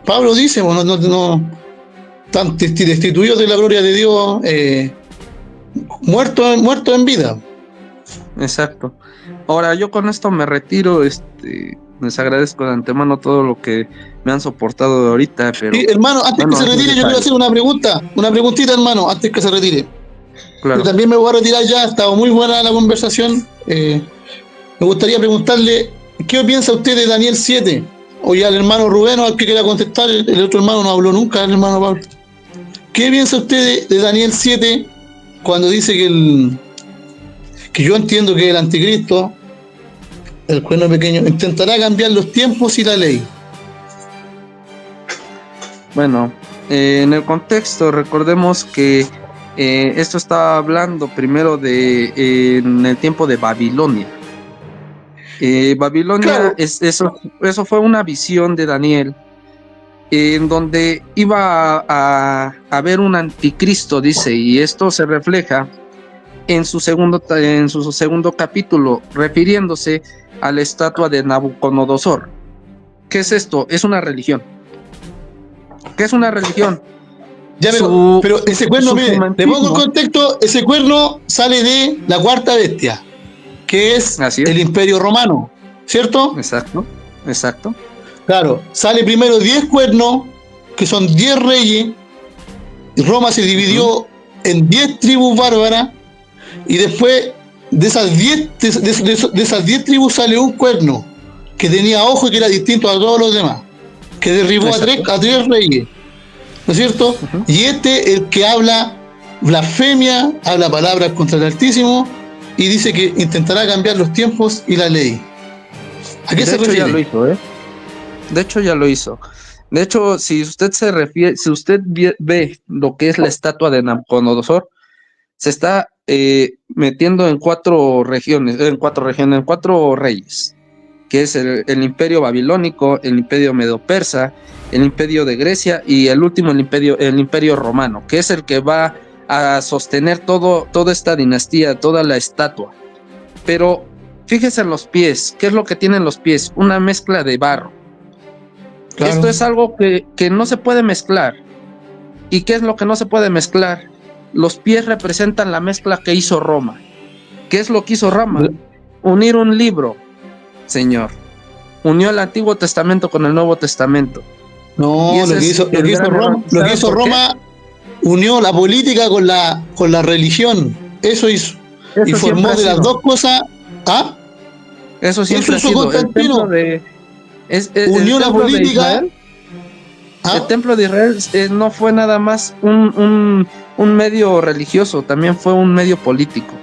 Pablo dice, bueno, están destituidos de la gloria de Dios, muertos en vida. Exacto. Ahora, yo con esto me retiro, les agradezco de antemano todo lo que me han soportado de ahorita, pero... Sí, hermano, antes que se retire, yo quiero hacer una preguntita, hermano, antes que se retire. Claro. Yo también me voy a retirar ya, ha estado muy buena la conversación. Me gustaría preguntarle, ¿qué piensa usted de Daniel 7? O ya el hermano Rubén, al que quiera contestar, el otro hermano no habló nunca, el hermano Pablo. ¿Qué piensa usted de Daniel 7 cuando dice que yo entiendo que el anticristo, el cuerno pequeño, intentará cambiar los tiempos y la ley? Bueno, en el contexto, recordemos que esto está hablando primero en el tiempo de Babilonia. Babilonia, claro. Eso fue una visión de Daniel, en donde iba a haber un anticristo, dice, y esto se refleja en su segundo capítulo, refiriéndose a la estatua de Nabucodonosor. ¿Qué es esto? Es una religión. ¿Qué es una religión? Ya, pero ese cuerno, mire, le pongo el contexto, ese cuerno sale de la cuarta bestia, que es el Imperio Romano, ¿cierto? Exacto. Claro, sale primero 10 cuernos, que son 10 reyes, y Roma se dividió en 10 tribus bárbaras, y después de esas 10 tribus sale un cuerno, que tenía ojo y que era distinto a todos los demás, que derribó a tres reyes, ¿no es cierto? Y el que habla blasfemia, habla palabras contra el Altísimo, y dice que intentará cambiar los tiempos y la ley. ¿A qué se refiere? Ya lo hizo, De hecho, ya lo hizo. De hecho, si usted ve lo que es la estatua de Nabucodonosor, se está metiendo en cuatro reyes, que es el imperio babilónico, el imperio medo-persa, el imperio de Grecia y el último, el imperio romano, que es el que va a sostener toda esta dinastía, toda la estatua. Pero fíjese en los pies. ¿Qué es lo que tienen los pies? Una mezcla de barro. Claro. Esto es algo que no se puede mezclar. ¿Y qué es lo que no se puede mezclar? Los pies representan la mezcla que hizo Roma. ¿Qué es lo que hizo Roma? Unir un libro, señor. Unió el Antiguo Testamento con el Nuevo Testamento. No, lo que hizo Roma unió la política con la religión. Eso hizo. Y formó de las dos cosas. ¿Ah? Eso siempre ha sido. Unió la política. El templo de Israel no fue nada más un medio religioso, también fue un medio político.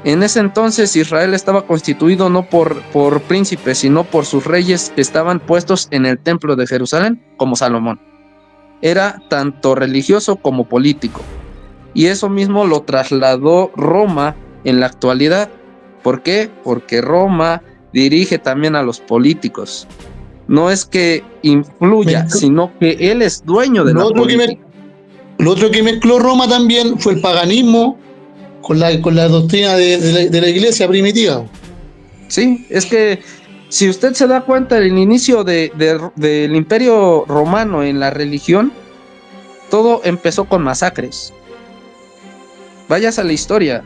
En ese entonces Israel estaba constituido no por príncipes, sino por sus reyes que estaban puestos en el templo de Jerusalén, como Salomón. Era tanto religioso como político. Y eso mismo lo trasladó Roma en la actualidad. ¿Por qué? Porque Roma dirige también a los políticos. No es que influya, sino que él es dueño de la política. Lo otro que mezcló Roma también fue el paganismo con la doctrina de la iglesia primitiva. Sí, es que si usted se da cuenta, el inicio del Imperio Romano en la religión, todo empezó con masacres. Vayas a la historia.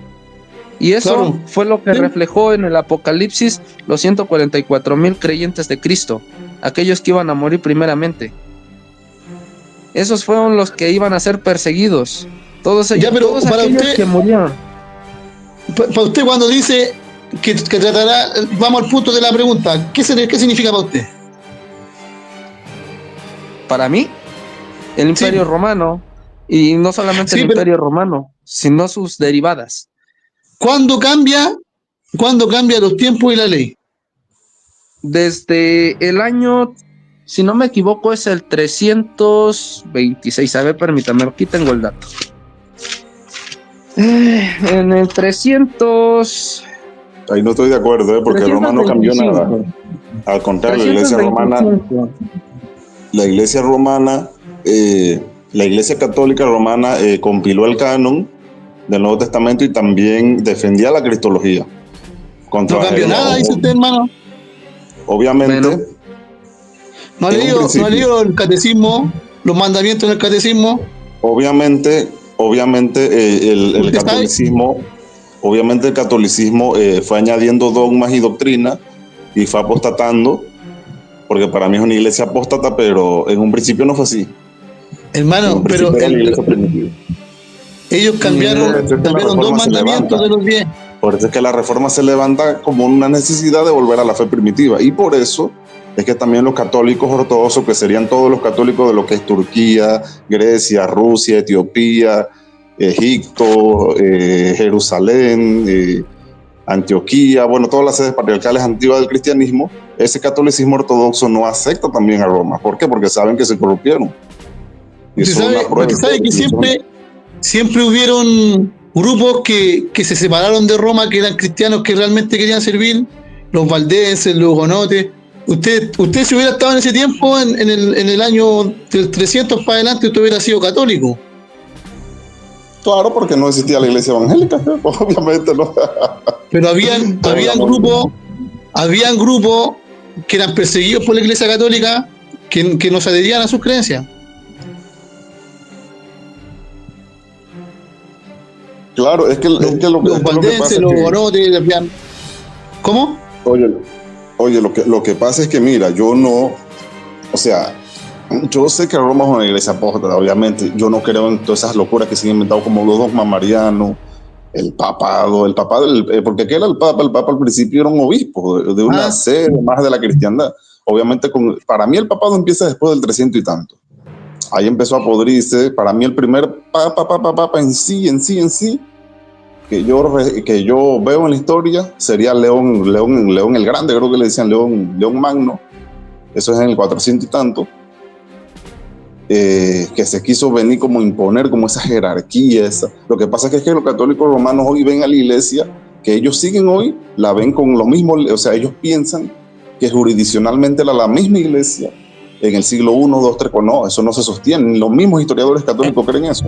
Y eso fue lo que reflejó en el Apocalipsis los 144,000 creyentes de Cristo, aquellos que iban a morir primeramente. Esos fueron los que iban a ser perseguidos. Todos ellos, todos aquellos que murieron. Para usted, cuando dice que tratará, vamos al punto de la pregunta, ¿qué significa para usted? Para mí, el Imperio Romano, y no solamente el Imperio Romano, sino sus derivadas. ¿Cuándo cambia los tiempos y la ley? Desde el año, si no me equivoco, es el 326. A ver, permítame, aquí tengo el dato. En el 300... Ahí no estoy de acuerdo, porque Roma no cambió nada. Al contrario, la Iglesia Católica Romana compiló el canon del Nuevo Testamento y también defendía la cristología. No cambió nada, dice usted, hermano. Obviamente. Bueno. ¿No ha leído el catecismo, los mandamientos del catecismo? Obviamente el catolicismo, fue añadiendo dogmas y doctrinas y fue apostatando, porque para mí es una iglesia apóstata, pero en un principio no fue así. Hermano, pero ellos cambiaron 2 mandamientos de los 10. Por eso es que la reforma se levanta como una necesidad de volver a la fe primitiva. Y por eso es que también los católicos ortodoxos, que serían todos los católicos de lo que es Turquía, Grecia, Rusia, Etiopía, Egipto, Jerusalén, Antioquía, bueno, todas las sedes patriarcales antiguas del cristianismo, ese catolicismo ortodoxo no acepta también a Roma. ¿Por qué? Porque saben que se corrompieron. Porque sabe que siempre hubieron grupos que se separaron de Roma, que eran cristianos, que realmente querían servir, los valdenses, los hugonotes. Usted si hubiera estado en ese tiempo, en el año del 300 para adelante, usted hubiera sido católico. Claro, porque no existía la iglesia evangélica, obviamente no. Pero habían grupos que eran perseguidos por la iglesia católica, que no se adherían a sus creencias. Claro, es que lo que pasa los hugonotes, ¿cómo? Oye, lo que pasa es que, mira, yo sé que Roma es una iglesia apóstata, obviamente. Yo no creo en todas esas locuras que se han inventado, como los dogmas marianos, el papado, porque ¿qué era el papa? El papa al principio era un obispo de una sede más de la cristiandad. Obviamente, para mí el papado empieza después del 300 y tanto. Ahí empezó a podrirse. Para mí el primer papa en sí, que yo veo en la historia, sería León el Grande, creo que le decían León Magno. Eso es en el 400 y tanto. Que se quiso venir como imponer como esa jerarquía. Lo que pasa es que los católicos romanos hoy ven a la iglesia, que ellos siguen hoy, la ven con lo mismo, o sea, ellos piensan que jurisdiccionalmente era la misma iglesia en el siglo I, II, III, no, eso no se sostiene. Los mismos historiadores católicos creen eso,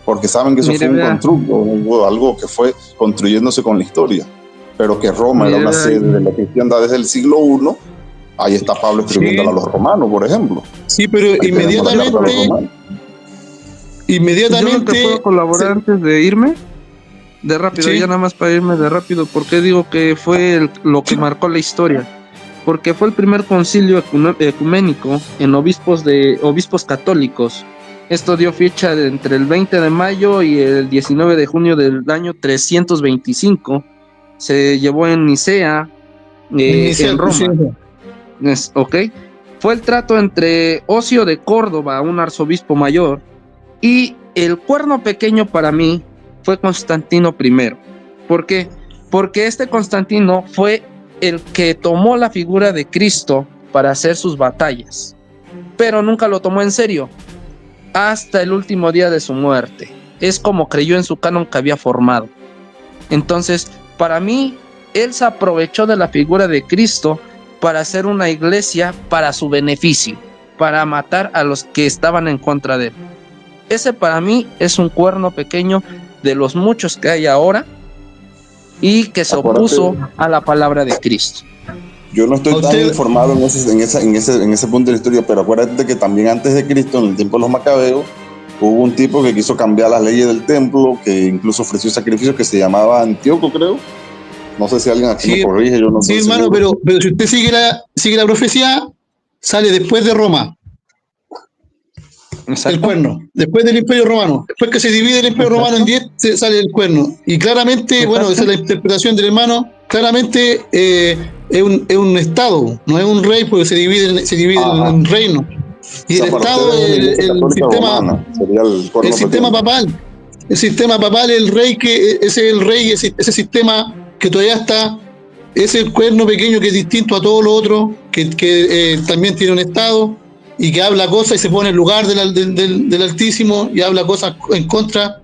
porque saben que eso fue un constructo, algo que fue construyéndose con la historia, pero que Roma era una sede de la cristiandad desde el siglo I. Ahí está Pablo escribiéndole a los romanos, por ejemplo. Sí, pero inmediatamente ¿Yo te puedo colaborar antes de irme? De rápido, ya nada más para irme de rápido. ¿Por qué digo que fue lo que marcó la historia? Porque fue el primer concilio ecuménico en obispos católicos. Esto dio fecha entre el 20 de mayo y el 19 de junio del año 325. Se llevó en Nicea, en Roma. Fue el trato entre Ocio de Córdoba, un arzobispo mayor, y el cuerno pequeño para mí fue Constantino I. ¿Por qué? Porque este Constantino fue el que tomó la figura de Cristo para hacer sus batallas, pero nunca lo tomó en serio hasta el último día de su muerte. Es como creyó en su canon que había formado. Entonces, para mí, él se aprovechó de la figura de Cristo para hacer una iglesia para su beneficio, para matar a los que estaban en contra de él. Ese para mí es un cuerno pequeño de los muchos que hay ahora y que se opuso a la palabra de Cristo. Yo no estoy tan informado en ese punto de la historia, pero acuérdate que también antes de Cristo, en el tiempo de los Macabeos, hubo un tipo que quiso cambiar las leyes del templo, que incluso ofreció sacrificios, que se llamaba Antíoco, creo. No sé si alguien aquí me corrige, yo no sé. Sí, hermano, pero si usted sigue la profecía, sale después de Roma. Exacto. El cuerno, después del Imperio Romano. Después que se divide el Imperio Romano en 10, sale el cuerno. Y claramente, bueno, esa es la interpretación del hermano, claramente es un estado, no es un rey, porque se divide en reino. Y el estado es el sistema papal. El sistema papal, el rey, que ese es el rey, ese sistema que todavía está, es el cuerno pequeño que es distinto a todo lo otro, que también tiene un estado y que habla cosas y se pone en lugar del Altísimo y habla cosas en contra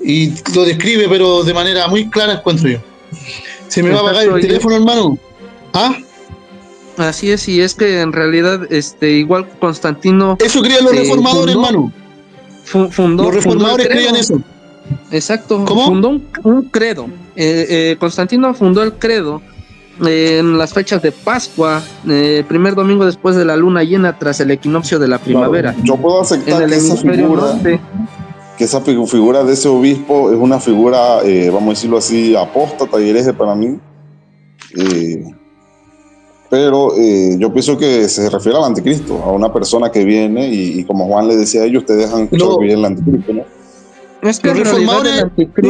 y lo describe, pero de manera muy clara, encuentro yo. Se me va a apagar el teléfono, hermano. ¿Ah? Así es, y es que en realidad igual Constantino... Eso creían los reformadores, hermano. Los reformadores creían eso. Exacto. ¿Cómo? Fundó un credo. Constantino fundó el credo en las fechas de Pascua, primer domingo después de la luna llena tras el equinoccio de la primavera. Claro, yo puedo aceptar en el que esa figura de ese obispo es una figura, vamos a decirlo así, apóstata y hereje para mí. Pero yo pienso que se refiere al anticristo, a una persona que viene y como Juan le decía a ellos, ustedes dejan que viene el anticristo, ¿no? Es que los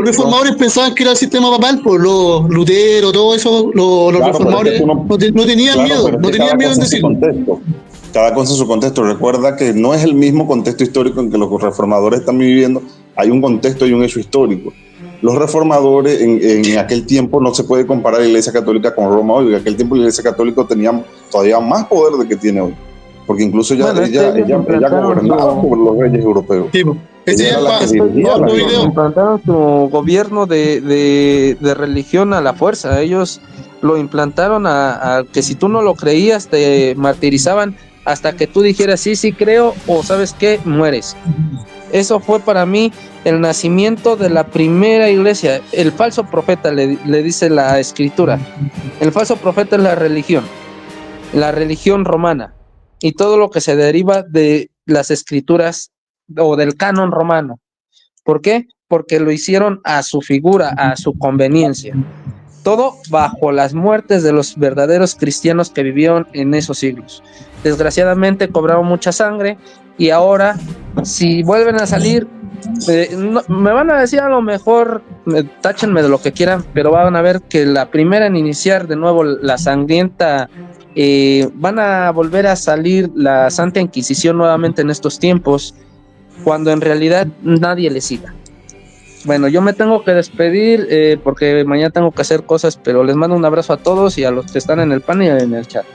reformadores pensaban que era el sistema papal, por los Lutero, todo eso, los reformadores no tenían miedo, no tenían miedo en decirlo. Cada cosa en su contexto. Recuerda que no es el mismo contexto histórico en que los reformadores están viviendo, hay un contexto y un hecho histórico. Los reformadores en aquel tiempo no se puede comparar la Iglesia Católica con Roma hoy. En aquel tiempo la Iglesia Católica tenía todavía más poder del que tiene hoy, porque incluso ella gobernaba por los reyes europeos. Sí, implantaron su gobierno de religión a la fuerza. Ellos lo implantaron a que si tú no lo creías te martirizaban hasta que tú dijeras sí creo, o sabes qué, mueres. Eso fue para mí el nacimiento de la primera iglesia. El falso profeta, le dice la escritura. El falso profeta es la religión romana y todo lo que se deriva de las escrituras o del canon romano. ¿Por qué? Porque lo hicieron a su figura, a su conveniencia. Todo bajo las muertes de los verdaderos cristianos que vivieron en esos siglos. Desgraciadamente cobraron mucha sangre y ahora, si vuelven a salir, me van a decir a lo mejor, táchenme de lo que quieran, pero van a ver que la primera en iniciar de nuevo la sangrienta, van a volver a salir la Santa Inquisición nuevamente en estos tiempos, cuando en realidad nadie le siga. Bueno, yo me tengo que despedir porque mañana tengo que hacer cosas, pero les mando un abrazo a todos y a los que están en el panel y en el chat.